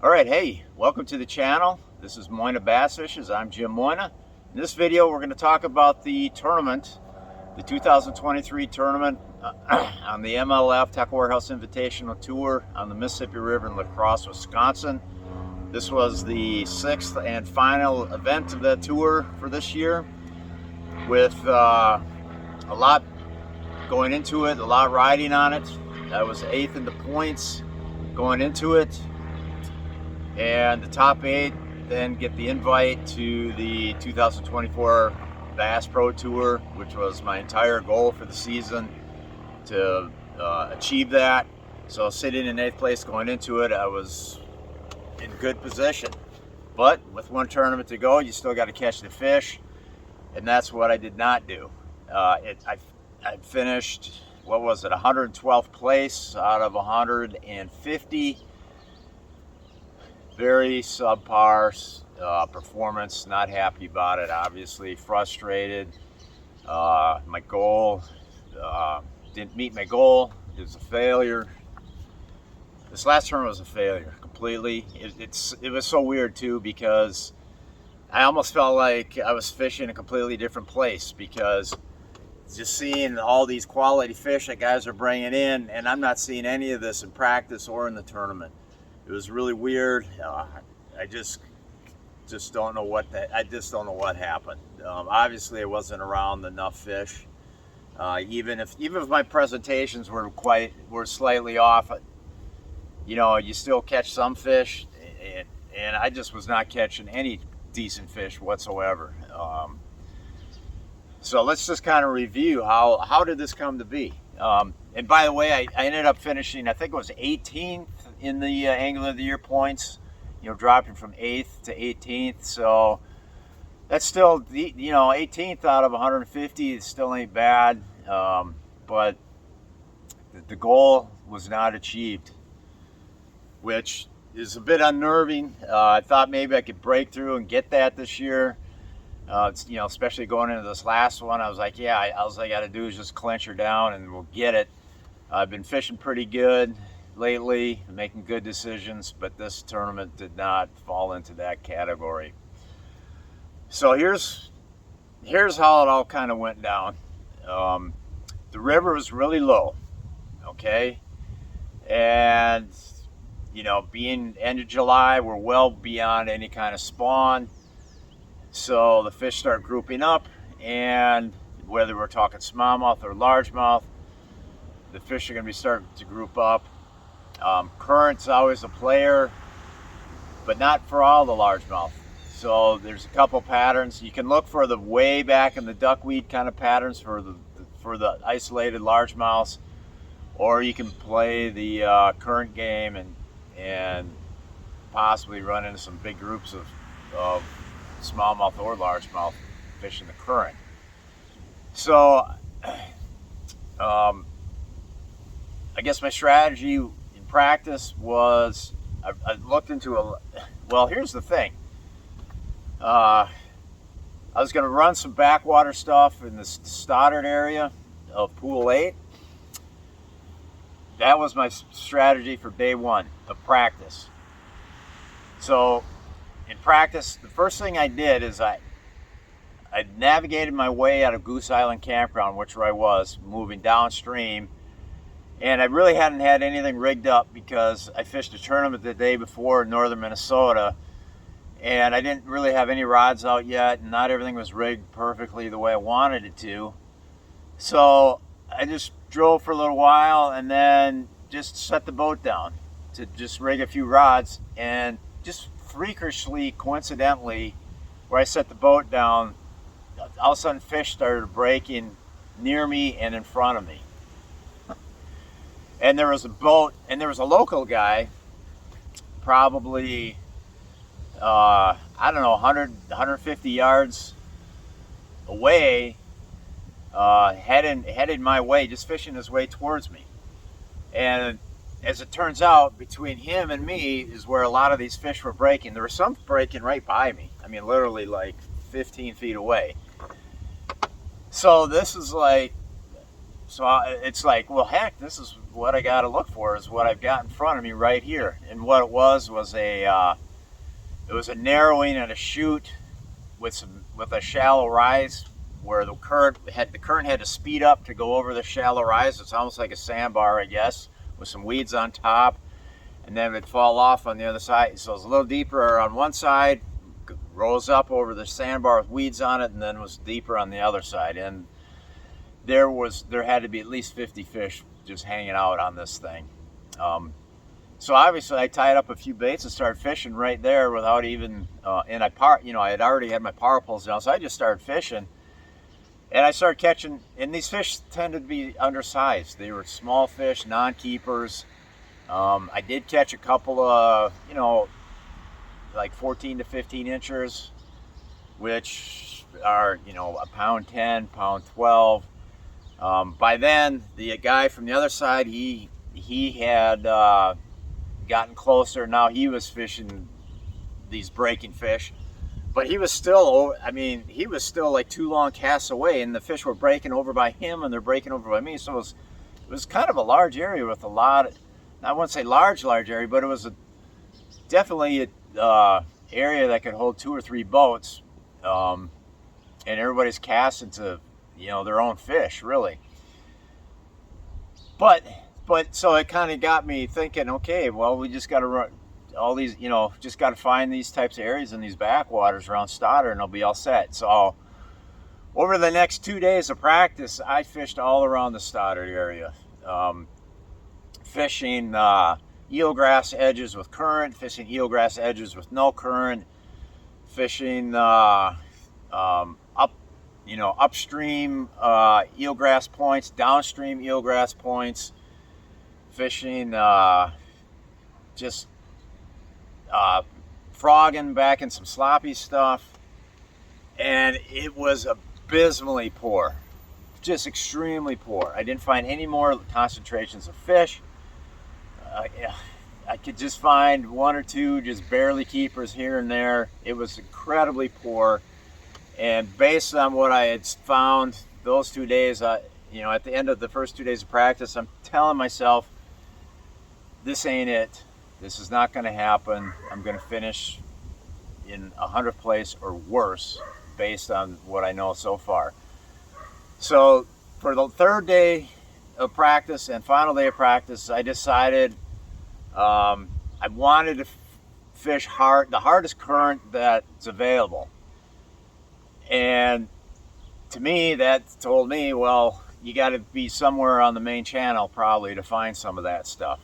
All right, hey, welcome to the channel. This is Moyna Bass Fishers. I'm Jim Moyna. In this video, we're going to talk about the tournament, the 2023 tournament on the MLF Tacklewarehouse Invitational Tour on the Mississippi River in LaCrosse, Wisconsin. This was the sixth and final event of that tour for this year, with a lot going into it, a lot riding on it. I was eighth in the points going into it. And the top 8 then get the invite to the 2024 Bass Pro Tour, which was my entire goal for the season to achieve that. So sitting in 8th place going into it, I was in good position. But with one tournament to go, you still got to catch the fish, and that's what I did not do. I finished, what was it, 112th place out of 150. Very subpar performance, not happy about it, obviously, frustrated. My goal, didn't meet my goal. It was a failure. This last tournament was a failure, completely. It was so weird too, because I almost felt like I was fishing in a completely different place, because just seeing all these quality fish that guys are bringing in, and I'm not seeing any of this in practice or in the tournament. It was really weird. I just don't know what happened. Obviously, I wasn't around enough fish. Even if my presentations were slightly off, you know, you still catch some fish, and I just was not catching any decent fish whatsoever. So let's just kind of review how did this come to be. And by the way, I ended up finishing, I think it was 18th in the Angler of the Year points, you know, dropping from 8th to 18th. So that's still, you know, 18th out of 150 still ain't bad. But the goal was not achieved, which is a bit unnerving. I thought maybe I could break through and get that this year. You know, especially going into this last one, I was like, yeah, all I got to do is just clinch her down and we'll get it. I've been fishing pretty good lately, making good decisions, but this tournament did not fall into that category. So here's how it all kind of went down. The river was really low, okay? And, you know, being end of July, we're well beyond any kind of spawn. So the fish start grouping up, and whether we're talking smallmouth or largemouth, the fish are going to be starting to group up. Current's always a player, but not for all the largemouth. So there's a couple patterns. You can look for the way back in the duckweed kind of patterns for the isolated largemouths, or you can play the current game and possibly run into some big groups of smallmouth or largemouth fish in the current. So I guess my strategy in practice was I looked into well, here's the thing. I was going to run some backwater stuff in the Stoddard area of Pool 8. That was my strategy for day one of practice. So in practice, the first thing I did is I navigated my way out of Goose Island Campground, which I was, moving downstream. And I really hadn't had anything rigged up because I fished a tournament the day before in northern Minnesota, and I didn't really have any rods out yet, and not everything was rigged perfectly the way I wanted it to. So I just drove for a little while and then just set the boat down to just rig a few rods, and just freakishly, coincidentally, where I set the boat down, all of a sudden fish started breaking near me and in front of me. And there was a boat, and there was a local guy, probably, I don't know, 100, 150 yards away, headed my way, just fishing his way towards me. And as it turns out, between him and me is where a lot of these fish were breaking. There were some breaking right by me. I mean, literally like 15 feet away. So this is like, it's like, well, heck, this is what I got to look for is what I've got in front of me right here. And what it was a narrowing and a chute with a shallow rise, where the current had to speed up to go over the shallow rise. It's almost like a sandbar, I guess, with some weeds on top, and then it'd fall off on the other side. So it's a little deeper on one side, rose up over the sandbar with weeds on it, and then was deeper on the other side. And there had to be at least 50 fish just hanging out on this thing. So obviously I tied up a few baits and started fishing right there without even, I had already had my power poles down, so I just started fishing. And I started catching, and these fish tended to be undersized. They were small fish, non-keepers. I did catch a couple of, like 14 to 15 inchers, which are, a pound 10, pound 12. By then, the guy from the other side, he had gotten closer. Now he was fishing these breaking fish, but he was still like 2 long casts away, and the fish were breaking over by him and they're breaking over by me. So it was kind of a large area with a lot of, I wouldn't say large area, but it was definitely a area that could hold 2 or 3 boats, and everybody's casting to their own fish, really. But so it kind of got me thinking, okay, well, we just got to run all these, just got to find these types of areas in these backwaters around Stoddard, and it'll be all set. So over the next 2 days of practice, I fished all around the Stoddard area, fishing eelgrass edges with current, fishing eelgrass edges with no current, fishing upstream eelgrass points, downstream eelgrass points, fishing frogging back in some sloppy stuff, and it was abysmally poor, just extremely poor. I didn't find any more concentrations of fish. I could just find 1 or 2 just barely keepers here and there. It was incredibly poor. And based on what I had found those 2 days, at the end of the first 2 days of practice, I'm telling myself, this ain't it. This is not going to happen. I'm going to finish in 100th place or worse based on what I know so far. So for the 3rd day of practice and final day of practice, I decided I wanted to fish the hardest current that's available. And to me, that told me, well, you got to be somewhere on the main channel probably to find some of that stuff.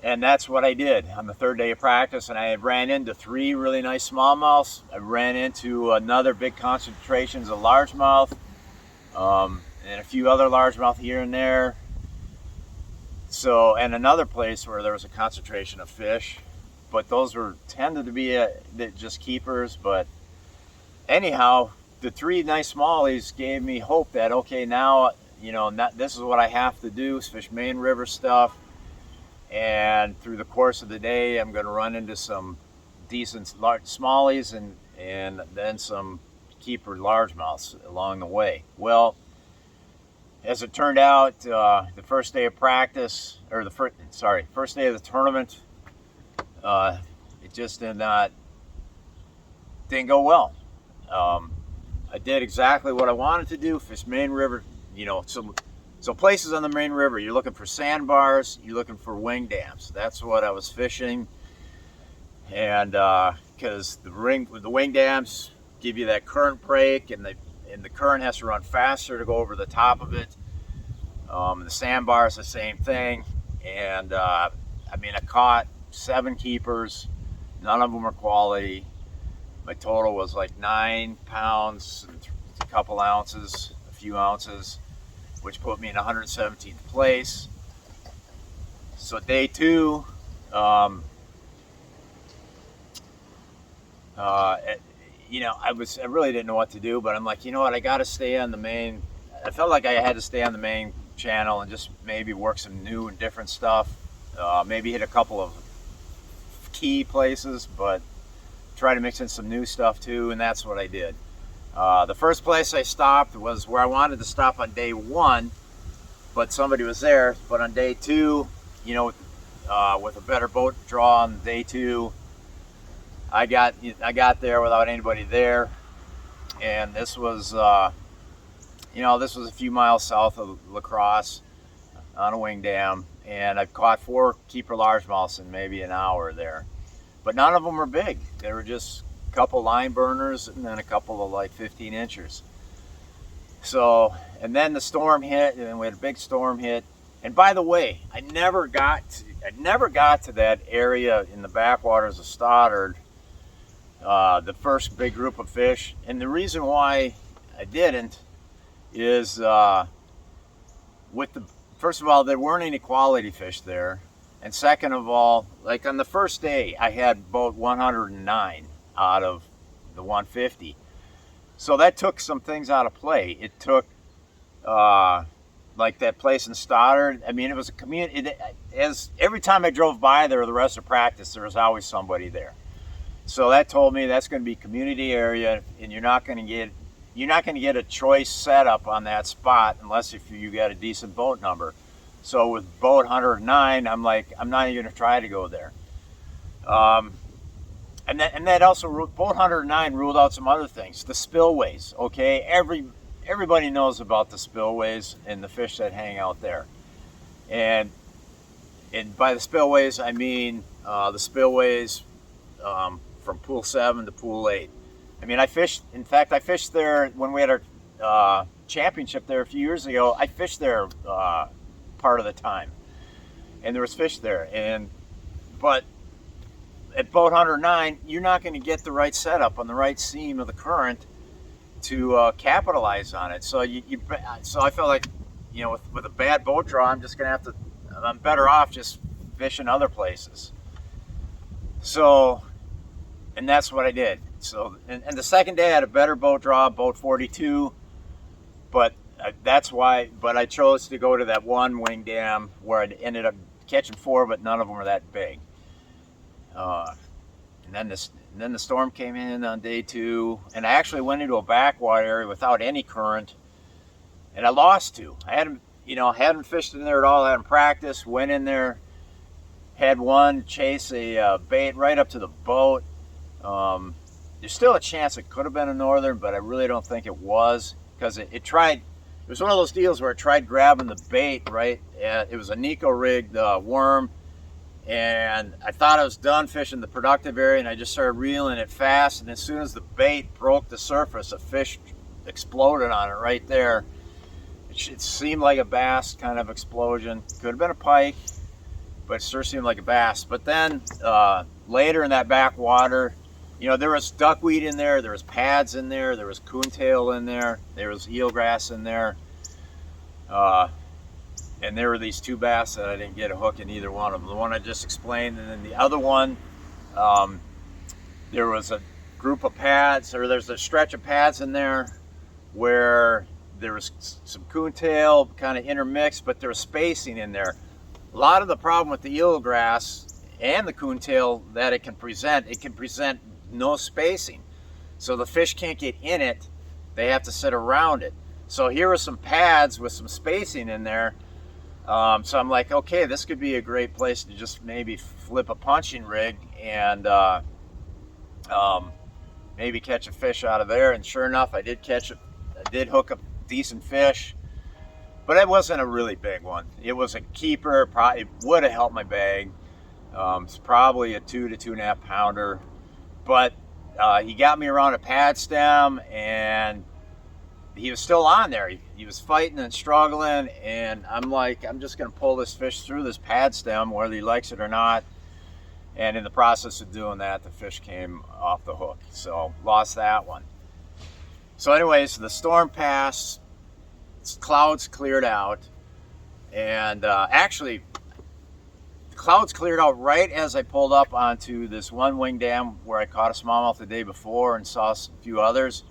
And that's what I did on the 3rd day of practice. And I ran into 3 really nice smallmouths. I ran into another big concentrations of largemouth, and a few other largemouth here and there. So, and another place where there was a concentration of fish, but those tended to be just keepers. But anyhow, the 3 nice smallies gave me hope that, okay, now, this is what I have to do, is fish main river stuff. And through the course of the day, I'm going to run into some decent large smallies and then some keeper largemouths along the way. Well, as it turned out, the first day of practice, or first day of the tournament, it just didn't go well. I did exactly what I wanted to do, fish main river, so places on the main river, you're looking for sandbars, you're looking for wing dams. That's what I was fishing. And because the wing dams give you that current break, and the current has to run faster to go over the top of it. The sandbar is the same thing. And I caught 7 keepers. None of them were quality. My total was like 9 pounds and a couple ounces, a few ounces, which put me in 117th place. So day 2, I really didn't know what to do, but I'm like, I got to stay on the main. I felt like I had to stay on the main channel and just maybe work some new and different stuff. Maybe hit a couple of key places, but try to mix in some new stuff too, and that's what I did. The first place I stopped was where I wanted to stop on day 1, but somebody was there. But on day 2, you know, with a better boat draw on day 2, I got there without anybody there, and this was this was a few miles south of LaCrosse on a wing dam, and I've caught 4 keeper largemouths in maybe an hour there, but none of them were big. They were just a couple line burners and then a couple of like 15 inchers. So, and then the storm hit, and we had a big storm hit. And by the way, I never got to that area in the backwaters of Stoddard, the first big group of fish. And the reason why I didn't is first of all, there weren't any quality fish there, and second of all, like on the first day, I had boat 109 out of the 150. So that took some things out of play. It took like that place in Stoddard. I mean, it was a community. As every time I drove by there, the rest of practice, there was always somebody there. So that told me that's going to be community area, and you're not going to get a choice setup on that spot unless if you got a decent boat number. So with boat 109, I'm like, I'm not even going to try to go there. And that also, boat 109 ruled out some other things. The spillways, okay? Everybody knows about the spillways and the fish that hang out there. And by the spillways, I mean the spillways from pool 7 to pool 8. I mean, I fished there when we had our championship there a few years ago. I fished there part of the time, and there was fish there. But at boat 109, you're not going to get the right setup on the right seam of the current to capitalize on it. So I felt like, with a bad boat draw, I'm better off just fishing other places. So, and that's what I did. So, and the second day I had a better boat draw, boat 42, but I chose to go to that one wing dam where I ended up catching 4, but none of them were that big. And then the storm came in on day 2, and I actually went into a backwater area without any current, and I lost 2. I hadn't fished in there at all. I hadn't practiced. Went in there, had one chase a bait right up to the boat. There's still a chance it could have been a northern, but I really don't think it was, because it tried. It was one of those deals where it tried grabbing the bait, right? It was a Nico rigged worm, and I thought I was done fishing the productive area, and I just started reeling it fast, and as soon as the bait broke the surface, a fish exploded on it right there. It seemed like a bass kind of explosion. Could have been a pike, but it sure seemed like a bass. But then later in that backwater, there was duckweed in there, there was pads in there, there was coontail in there, there was eelgrass in there, and there were these 2 bass that I didn't get a hook in either one of them. The one I just explained, and then the other one, there was a group of pads, or there's a stretch of pads in there where there was some coontail kind of intermixed, but there was spacing in there. A lot of the problem with the eelgrass and the coontail that it can present no spacing. So the fish can't get in it, they have to sit around it. So here are some pads with some spacing in there. So I'm like, okay, this could be a great place to just maybe flip a punching rig and maybe catch a fish out of there. And sure enough, I did hook a decent fish, but it wasn't a really big one. It was a keeper. Probably would have helped my bag. It's probably a 2 to 2.5 pounder, but he got me around a pad stem, and he was still on there. He was fighting and struggling, and I'm like, I'm just going to pull this fish through this pad stem, whether he likes it or not. And in the process of doing that, the fish came off the hook. So lost that one. So anyways, the storm passed, clouds cleared out, and actually, the clouds cleared out right as I pulled up onto this one wing dam where I caught a smallmouth the day before and saw a few others.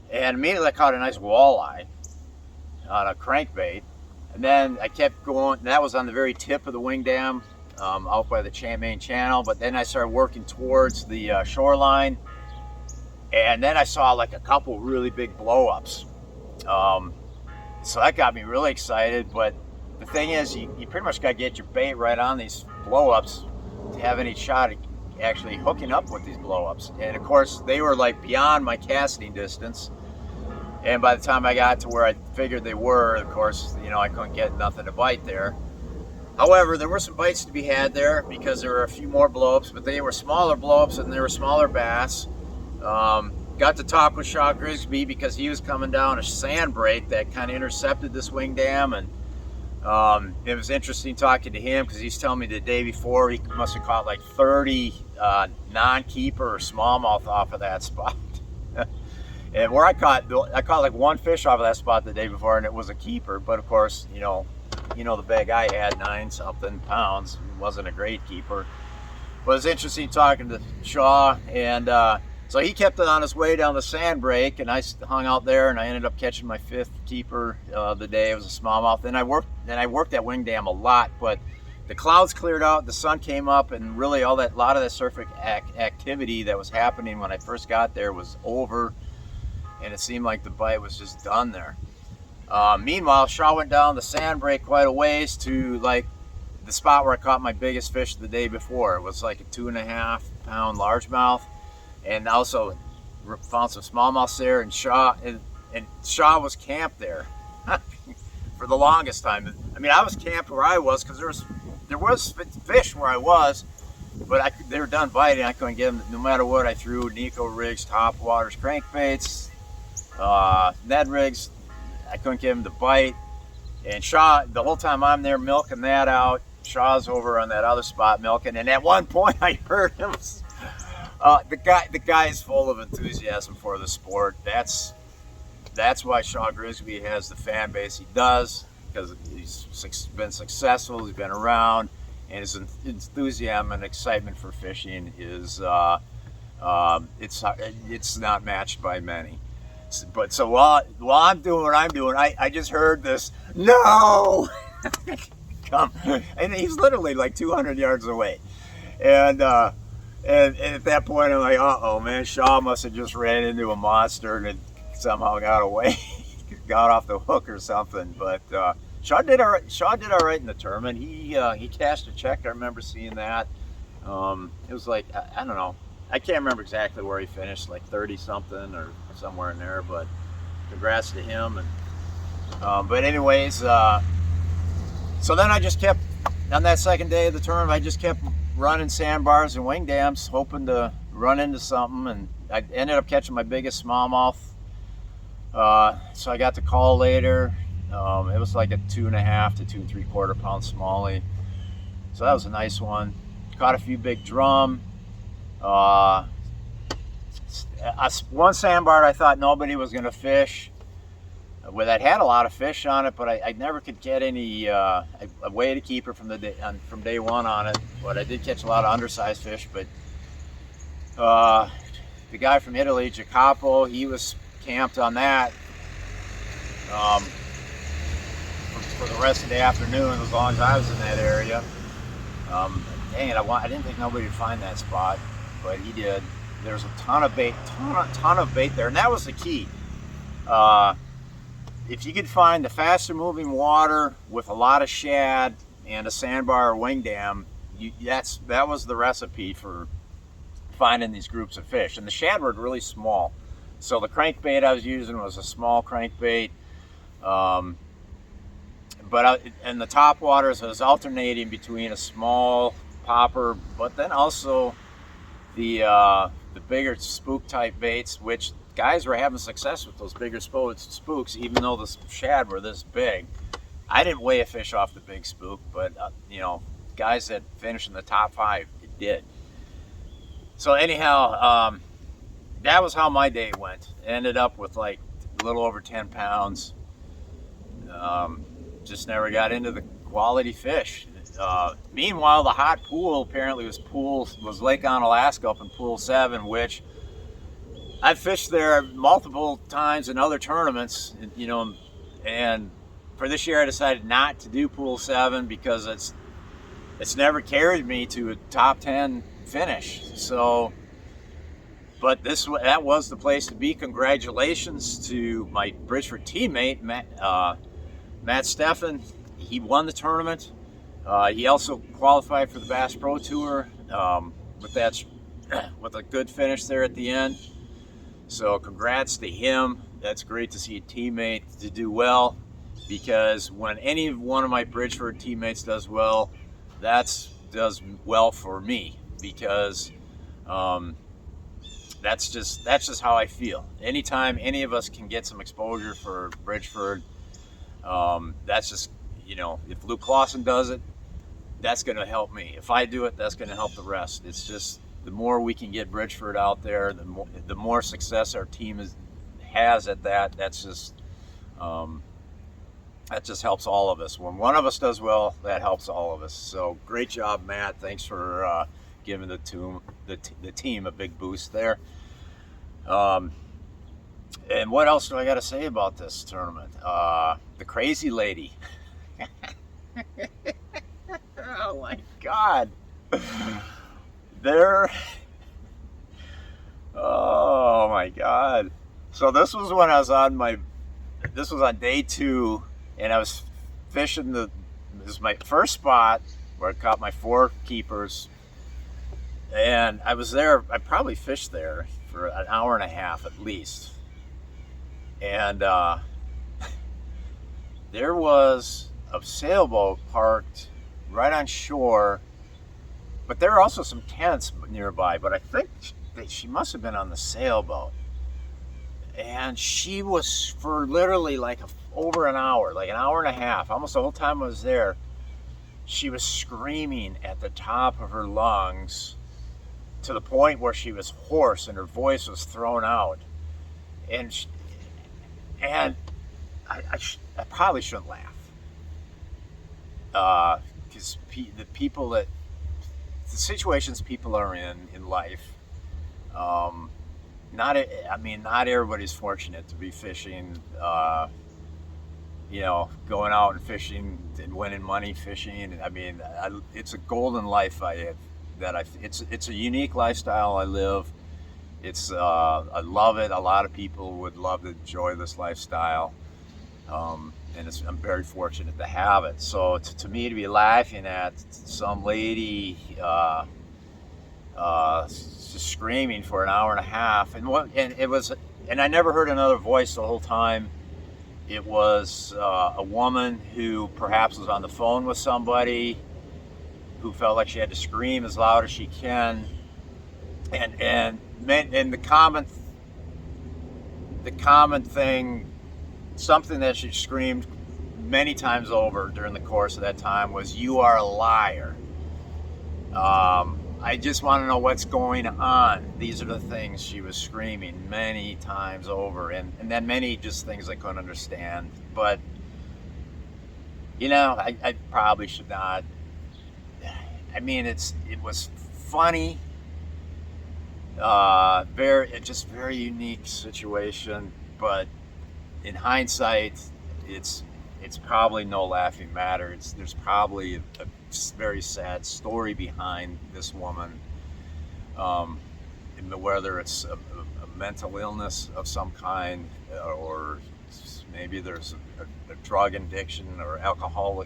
And immediately I caught a nice walleye on a crankbait. And then I kept going, and that was on the very tip of the wing dam, out by the main channel. But then I started working towards the shoreline, and then I saw like a couple really big blow-ups. so that got me really excited. But the thing is, you pretty much got to get your bait right on these blow-ups to have any shot at actually hooking up with these blow-ups. And of course, they were like beyond my casting distance. And by the time I got to where I figured they were, of course, I couldn't get nothing to bite there. However, there were some bites to be had there because there were a few more blow-ups, but they were smaller blow-ups and they were smaller bass. Got to talk with Shaw Grisby because he was coming down a sand break that kind of intercepted this wing dam, and it was interesting talking to him because he's telling me the day before he must have caught like 30 non-keeper or smallmouth off of that spot. And where I caught like one fish off of that spot the day before, and it was a keeper. But of course, the bag I had, 9-something pounds. It wasn't a great keeper. But it's interesting talking to Shaw, and so he kept it on his way down the sand break, and I hung out there, and I ended up catching my 5th keeper the day. It was a smallmouth. And I worked that wing dam a lot, but the clouds cleared out, the sun came up, and really a lot of that surf activity that was happening when I first got there was over, and it seemed like the bite was just done there. Meanwhile, Shaw went down the sand break quite a ways to like the spot where I caught my biggest fish the day before. It was like a 2.5-pound largemouth, and also found some smallmouths there. And Shaw was camped there for the longest time. I mean, I was camped where I was because there was fish where I was, but they were done biting. I couldn't get them no matter what I threw. Nico rigs, top waters, crankbaits, Ned rigs. I couldn't get him to bite. And Shaw, the whole time I'm there milking that out, Shaw's over on that other spot milking. And at one point I heard him, the guy is full of enthusiasm for the sport. That's why Shaw Grisby has the fan base he does, because he's been successful, he's been around, and his enthusiasm and excitement for fishing is it's not matched by many. But so while I'm doing what I'm doing, I just heard this, no! Come. And he's literally like 200 yards away. And at that point, I'm like, uh-oh, man, Shaw must have just ran into a monster and somehow got away, got off the hook or something. But Shaw did all right in the tournament. He cashed a check. I remember seeing that. It was like, I don't know. I can't remember exactly where he finished, like 30-something or somewhere in there, but congrats to him. And but anyways, so then I just kept, on that second day of the tournament, I just kept running sandbars and wing dams, hoping to run into something, and I ended up catching my biggest smallmouth. So I got the call later. It was like a 2.5 to 2.75 pound smallie. So that was a nice one. Caught a few big drum. One sandbar I thought nobody was going to fish. That had a lot of fish on it, but I never could get any a way to keep her from day one on it. But I did catch a lot of undersized fish. But the guy from Italy, Jacopo, he was camped on that for the rest of the afternoon, as long as I was in that area. Dang it, I didn't think nobody would find that spot, but he did. There's a ton of bait, ton of bait there, and that was the key. If you could find the faster moving water with a lot of shad and a sandbar or wing dam, that was the recipe for finding these groups of fish. And the shad were really small, so the crankbait I was using was a small crankbait. And the top waters, I was alternating between a small popper, but then also the bigger spook type baits, which guys were having success with those bigger spooks, even though the shad were this big. I didn't weigh a fish off the big spook, but guys that finished in the top 5, it did. So anyhow, that was how my day went. Ended up with like a little over 10 pounds. Just never got into the quality fish. Meanwhile, the hot pool apparently was Lake Onalaska up in Pool 7, which I've fished there multiple times in other tournaments, and for this year I decided not to do Pool 7 because it's never carried me to a top 10 finish. So, but that was the place to be. Congratulations to my Bridgeford teammate, Matt Steffen, he won the tournament. He also qualified for the Bass Pro Tour with a good finish there at the end. So congrats to him. That's great to see a teammate to do well, because when any one of my Bridgeford teammates does well, does well for me, because that's just how I feel. Anytime any of us can get some exposure for Bridgeford, that's just, if Luke Clausen does it, that's going to help me. If I do it, that's going to help the rest. It's just, the more we can get Bridgeford out there, the more success our team has at that. That just helps all of us. When one of us does well, that helps all of us. So great job, Matt. Thanks for giving the team a big boost there. And what else do I got to say about this tournament? The crazy lady. Oh my God. Oh my God. So this was when I was this was on day 2, and I was fishing this is my first spot where I caught my 4 keepers. And I was there, I probably fished there for an hour and a half at least. And there was a sailboat parked right on shore, but there were also some tents nearby, but I think that she must have been on the sailboat. And she was, for literally over an hour, like an hour and a half, almost the whole time I was there, she was screaming at the top of her lungs, to the point where she was hoarse and her voice was thrown out. And I probably shouldn't laugh, because the situations people are in life, not everybody's fortunate to be fishing, going out and fishing and winning money fishing. I mean, it's a golden life I have. It's a unique lifestyle I live. I love it. A lot of people would love to enjoy this lifestyle, and I'm very fortunate to have it. So to me, to be laughing at some lady just screaming for an hour and a half, and I never heard another voice the whole time. It was a woman who perhaps was on the phone with somebody, who felt like she had to scream as loud as she can, and the common thing, something that she screamed many times over during the course of that time, was, "You are a liar. I just want to know what's going on." These are the things she was screaming many times over, and then many just things I couldn't understand. But I probably should not. I mean, it was funny, very unique situation, but in hindsight, it's probably no laughing matter. There's probably a very sad story behind this woman, whether it's a mental illness of some kind, or maybe there's a drug addiction or alcohol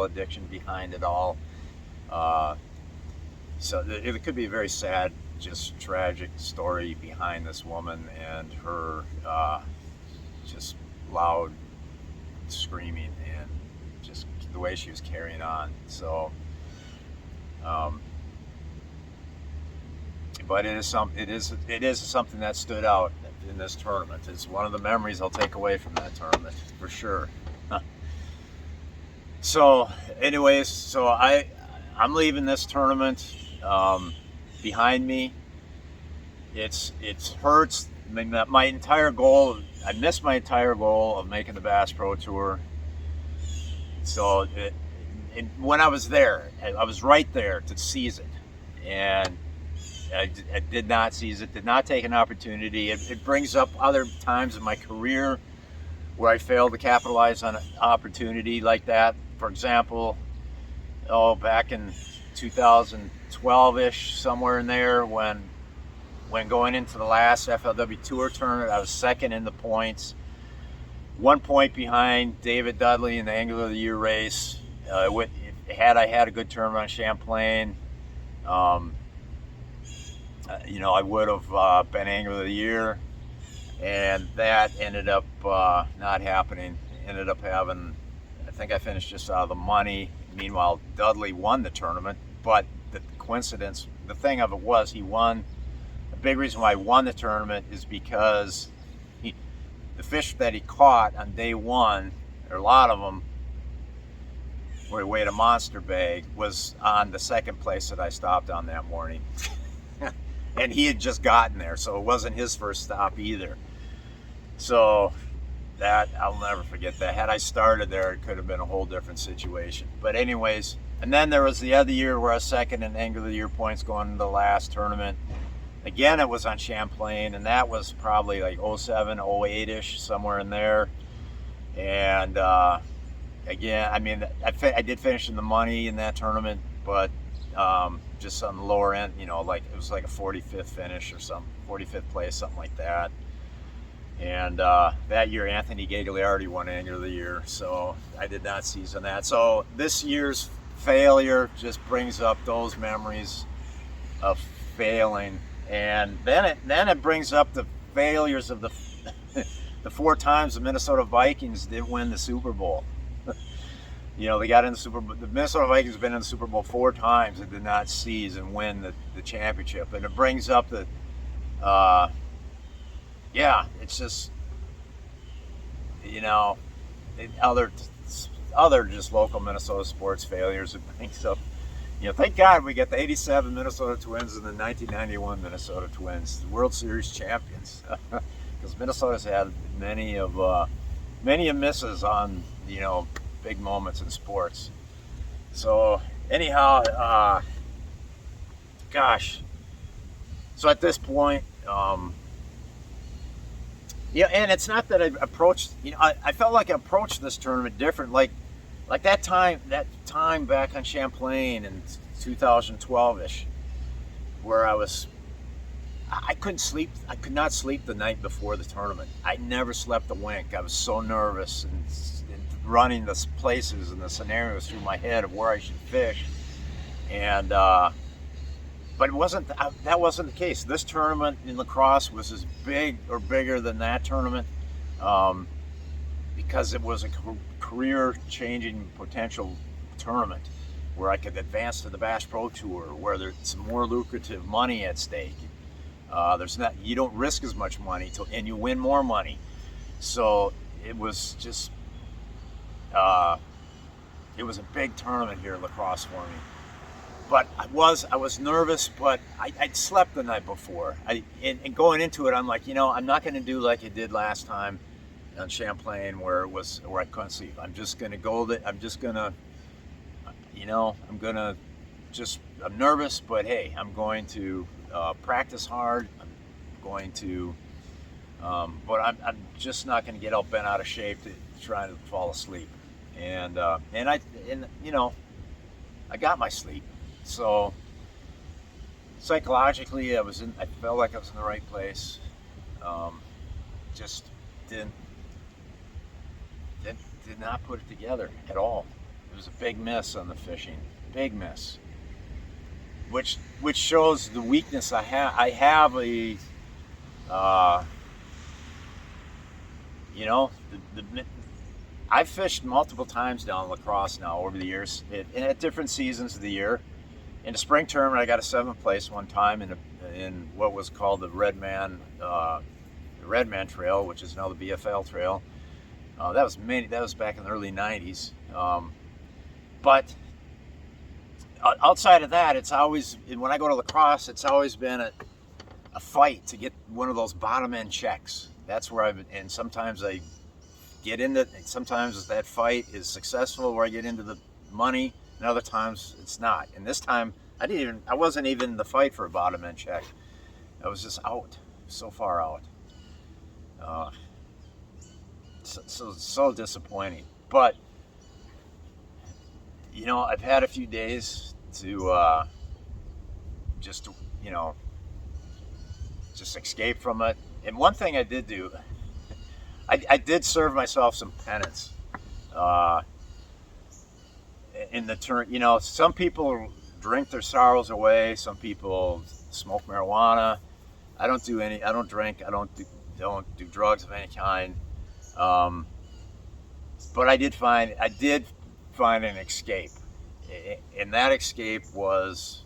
addiction behind it all. So it could be a very sad, just tragic story behind this woman and her just loud screaming and just the way she was carrying on. So, but it is something that stood out in this tournament. It's one of the memories I'll take away from that tournament for sure. So, anyways, I'm leaving this tournament behind me. It hurts. I mean, my entire goal, I missed my entire goal of making the Bass Pro Tour. So when I was there, I was right there to seize it, and I did not seize it, did not take an opportunity. It brings up other times in my career where I failed to capitalize on an opportunity like that. For example, back in 2012-ish, somewhere in there, when going into the last FLW Tour tournament, I was second in the points, 1 point behind David Dudley in the Angler of the Year race. Had I had a good tournament on Champlain, I would have been Angler of the Year, and that ended up not happening. Ended up having, I think I finished just out of the money. Meanwhile, Dudley won the tournament, but the coincidence, the thing of it was he won. The big reason why he won the tournament is because the fish that he caught on day one, or a lot of them, where he weighed a monster bag, was on the second place that I stopped on that morning. And he had just gotten there, so it wasn't his first stop either. So that, I'll never forget that. Had I started there, it could have been a whole different situation. But anyways, and then there was the other year where I was second in Angler of the Year points going into the last tournament. Again, it was on Champlain, and that was probably like 07, 08-ish, somewhere in there. And again, I mean, I did finish in the money in that tournament, but just on the lower end, like it was like a 45th finish or something, 45th place, something like that. And that year, Anthony Gagliardi won Angler of the Year, so I did not season that. So this year's failure just brings up those memories of failing, and then it brings up the failures of the 4 times the Minnesota Vikings didn't win the Super Bowl. They got in the Super Bowl. The Minnesota Vikings have been in the Super Bowl 4 times and did not seize and win the championship. And it brings up the, it's just, other just local Minnesota sports failures. It brings up, thank God we got the 87 Minnesota Twins and the 1991 Minnesota Twins, the World Series champions. Because Minnesota's had many misses on, big moments in sports. So anyhow, so at this point, and it's not that I approached, I felt like I approached this tournament different, like that time back on Champlain in 2012-ish, where I couldn't sleep. I could not sleep the night before the tournament. I never slept a wink. I was so nervous and running the places and the scenarios through my head of where I should fish. And but it wasn't. That wasn't the case. This tournament in LaCrosse was as big or bigger than that tournament, because it was a career-changing potential tournament where I could advance to the Bass Pro Tour, where there's some more lucrative money at stake. You don't risk as much money and you win more money. So it was just, it was a big tournament here at LaCrosse for me. But I was nervous, but I'd slept the night before. And going into it, I'm like, I'm not going to do like I did last time on Champlain, where I couldn't sleep. I'm just going to go. I'm just going to, I'm nervous, but hey, I'm going to practice hard. I'm going to, but I'm just not going to get all bent out of shape trying to fall asleep. And I got my sleep. So psychologically, I felt like I was in the right place. Just did not put it together at all. It was a big miss on the fishing, big miss. Which shows the weakness I have. I have I've fished multiple times down LaCrosse now over the years, and at different seasons of the year. In the spring tournament, I got a 7th place one time in what was called the Red Man Trail, which is now the BFL Trail. That was back in the early '90s. But outside of that, it's always, when I go to LaCrosse, it's always been a fight to get one of those bottom end checks. That's where and sometimes I get into, sometimes that fight is successful where I get into the money, and other times it's not. And this time I wasn't even in the fight for a bottom end check. I was just out, so far out. So disappointing. But I've had a few days to just escape from it. And one thing I did do, I did serve myself some penance. Uh, in the turn, you know, some people drink their sorrows away. Some people smoke marijuana. I don't do any. I don't drink. Don't do drugs of any kind. Um, but I did find an escape, and that escape was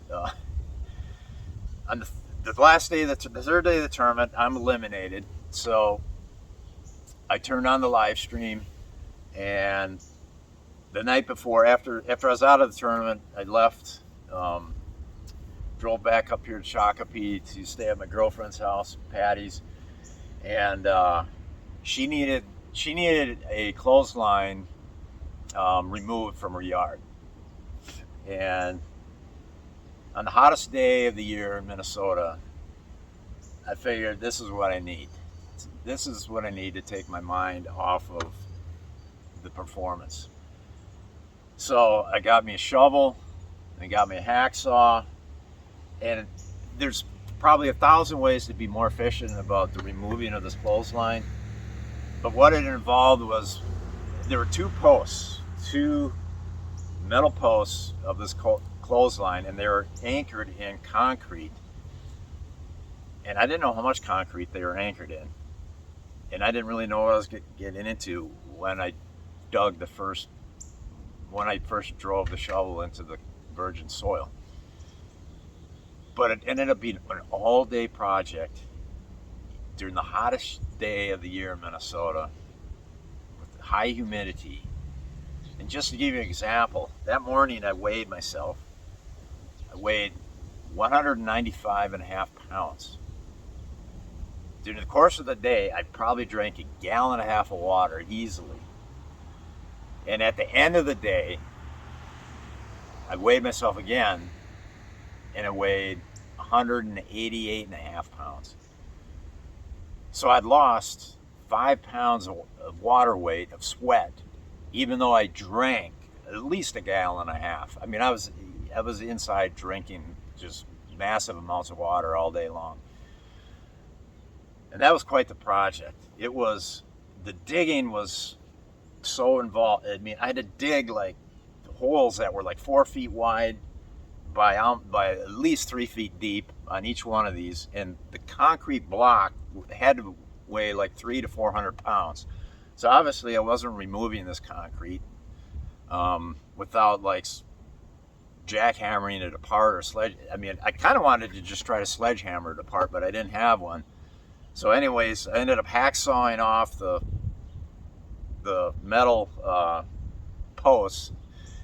on the last day, the third day of the tournament. I'm eliminated, so I turned on the live stream, and the night before, after I was out of the tournament, I left, drove back up here to Shakopee to stay at my girlfriend's house, Patty's, and she needed a clothesline removed from her yard. And on the hottest day of the year in Minnesota, I figured this is what I need. This is what I need to take my mind off of the performance. So I got me a shovel, I got me a hacksaw, and there's probably 1,000 ways to be more efficient about the removing of this clothesline. But what it involved was there were two metal posts of this clothesline, and they were anchored in concrete. And I didn't know how much concrete they were anchored in. And I didn't really know what I was getting into when I first drove the shovel into the virgin soil. But it ended up being an all-day project during the hottest day of the year in Minnesota with high humidity. And just to give you an example, that morning I weighed myself. I weighed 195 and a half pounds. During the course of the day, I probably drank 1.5 gallons of water easily. And at the end of the day, I weighed myself again, and I weighed 188 and a half pounds. So I'd lost 5 pounds of water weight of sweat, even though I drank at least 1.5 gallons. I mean, I was inside drinking just massive amounts of water all day long. And that was quite the project. The digging was so involved. I mean, I had to dig like holes that were like 4 feet wide by at least 3 feet deep on each one of these, and the concrete block had to weigh like 300 to 400 pounds. So obviously I wasn't removing this concrete without like jackhammering it apart or I mean, I kind of wanted to just try to sledgehammer it apart, but I didn't have one. So anyways, I ended up hacksawing off the metal posts,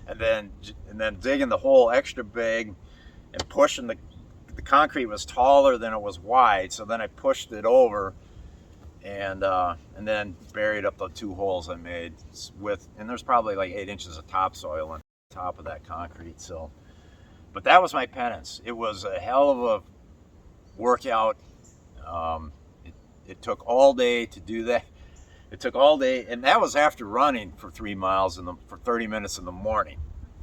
and then digging the hole extra big and pushing the concrete was taller than it was wide, so then I pushed it over and then buried up the 2 holes I made and there's probably like 8 inches of topsoil on top of that concrete. So, but that was my penance. It was a hell of a workout. It took all day to do that. It took all day, and that was after running for 3 miles for 30 minutes in the morning.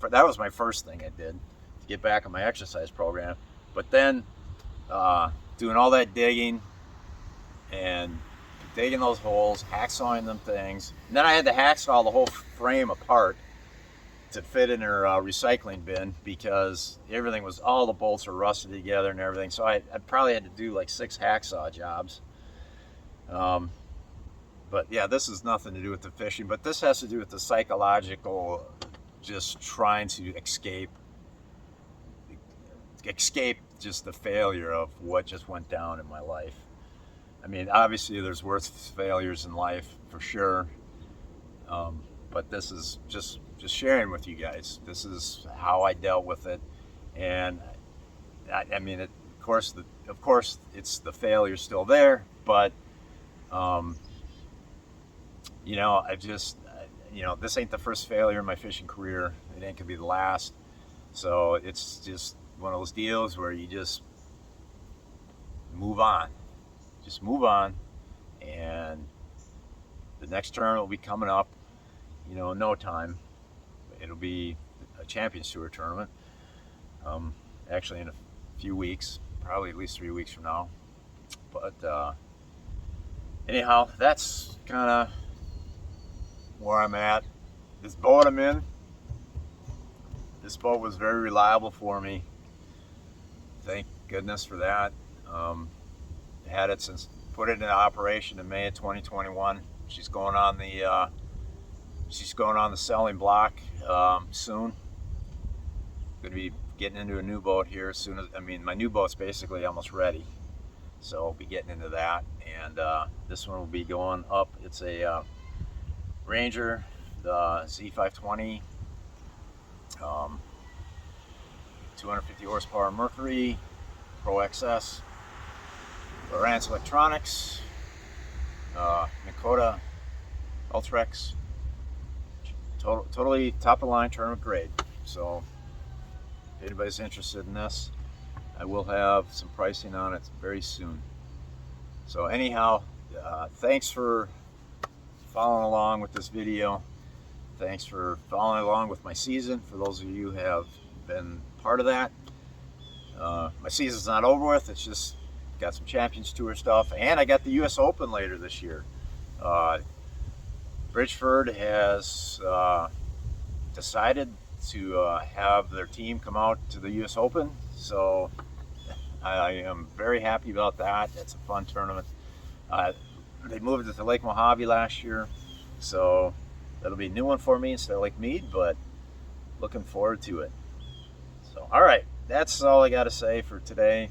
That was my first thing I did to get back on my exercise program. But then doing all that digging and digging those holes, hacksawing them things, and then I had to hacksaw the whole frame apart to fit in her recycling bin because all the bolts are rusted together and everything. So I probably had to do like 6 hacksaw jobs. But yeah, this has nothing to do with the fishing, but this has to do with the psychological, just trying to escape just the failure of what just went down in my life. I mean, obviously there's worse failures in life for sure. But this is just sharing with you guys. This is how I dealt with it. And I mean, of course, it's the failure still there, but you know, this ain't the first failure in my fishing career. It ain't gonna be the last. So it's just one of those deals where you just move on. Just move on. And the next tournament will be coming up, in no time. It'll be a Champions Tour tournament. Actually in a few weeks, probably at least 3 weeks from now. But anyhow, that's kind of where I'm at. This boat I'm in, this boat was very reliable for me. Thank goodness for that. Had it since, put it into operation in May of 2021. She's going on the selling block soon. Going to be getting into a new boat here as soon as, I mean, my new boat's basically almost ready. So I'll be getting into that, and this one will be going up. It's a Ranger, the Z520, 250 horsepower Mercury, Pro XS, Lowrance Electronics, Nakota Ultrex, totally top of the line tournament grade. So if anybody's interested in this, I will have some pricing on it very soon. So anyhow, thanks for following along with this video. Thanks for following along with my season. For those of you who have been part of that, my season's not over with. It's just got some Champions Tour stuff, and I got the U.S. Open later this year. Bridgeford has decided to have their team come out to the U.S. Open, so I am very happy about that. It's a fun tournament. They moved it to Lake Mojave last year, so that'll be a new one for me instead of Lake Mead, but looking forward to it. So, all right, that's all I got to say for today.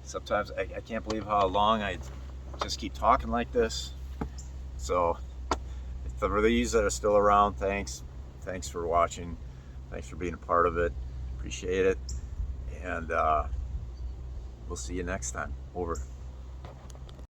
Sometimes I can't believe how long I just keep talking like this. So, for these that are still around, thanks for watching. Thanks for being a part of it. Appreciate it. And we'll see you next time. Over.